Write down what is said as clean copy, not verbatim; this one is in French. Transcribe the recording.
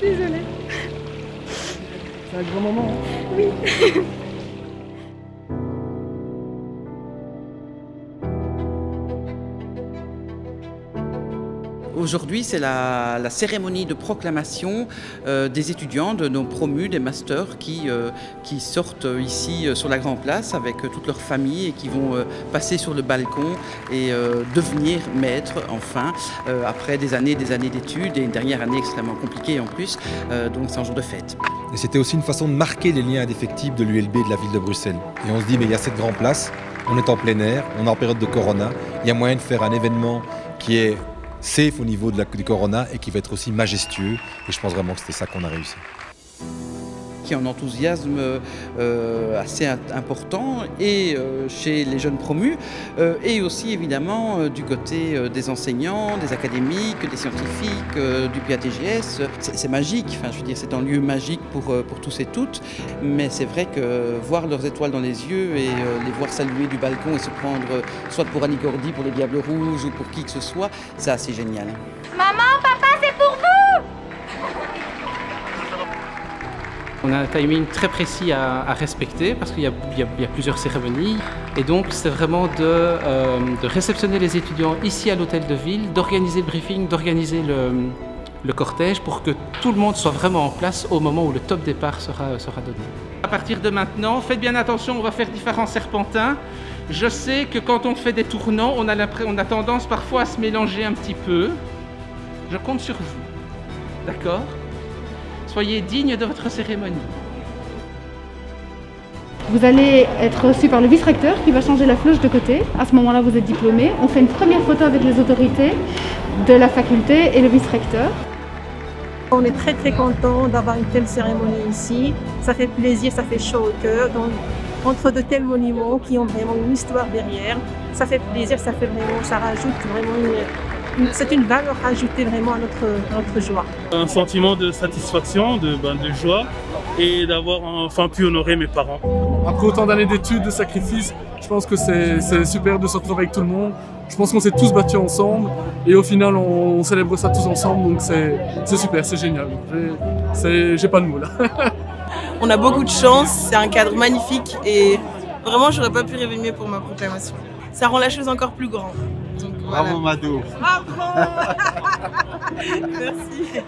Désolée. C'est un grand moment. Hein. Oui. Aujourd'hui, c'est la cérémonie de proclamation des étudiants, de nos promus, des masters qui sortent ici sur la Grande Place avec toute leur famille et qui vont passer sur le balcon et devenir maîtres enfin, après des années d'études et une dernière année extrêmement compliquée en plus, donc c'est un jour de fête. Et c'était aussi une façon de marquer les liens indéfectibles de l'ULB et de la ville de Bruxelles. Et on se dit, mais il y a cette Grande Place, on est en plein air, on est en période de Corona, il y a moyen de faire un événement qui est safe au niveau du Corona et qui va être aussi majestueux. Et je pense vraiment que c'était ça qu'on a réussi. Qui a un enthousiasme assez important et chez les jeunes promus et aussi évidemment du côté des enseignants, des académiques, des scientifiques, du PATGS. C'est magique, enfin, je veux dire, c'est un lieu magique pour tous et toutes, mais c'est vrai que voir leurs étoiles dans les yeux et les voir saluer du balcon et se prendre soit pour Annie Cordy, pour les Diables Rouges ou pour qui que ce soit, c'est assez génial. Maman, papa, c'est pour vous! On a un timing très précis à respecter parce qu'il y a plusieurs cérémonies et donc c'est vraiment de réceptionner les étudiants ici à l'hôtel de ville, d'organiser le briefing, d'organiser le cortège pour que tout le monde soit vraiment en place au moment où le top départ sera donné. À partir de maintenant, faites bien attention, on va faire différents serpentins. Je sais que quand on fait des tournants, on a tendance parfois à se mélanger un petit peu. Je compte sur vous, d'accord ? Soyez digne de votre cérémonie. Vous allez être reçu par le vice-recteur qui va changer la flèche de côté. À ce moment-là, vous êtes diplômé. On fait une première photo avec les autorités de la faculté et le vice-recteur. On est très contents d'avoir une telle cérémonie ici. Ça fait plaisir, ça fait chaud au cœur. Donc, entre de tels monuments qui ont vraiment une histoire derrière, ça fait plaisir, ça rajoute vraiment c'est une valeur ajoutée vraiment à notre joie. Un sentiment de satisfaction, de joie et d'avoir enfin pu honorer mes parents. Après autant d'années d'études, de sacrifices, je pense que c'est super de se retrouver avec tout le monde. Je pense qu'on s'est tous battus ensemble et au final on célèbre ça tous ensemble, donc c'est super, c'est génial. J'ai pas de mots là. On a beaucoup de chance, c'est un cadre magnifique et vraiment j'aurais pas pu rêver mieux pour ma proclamation. Ça rend la chose encore plus grande. Donc, voilà. Bravo Mado. Bravo. Merci.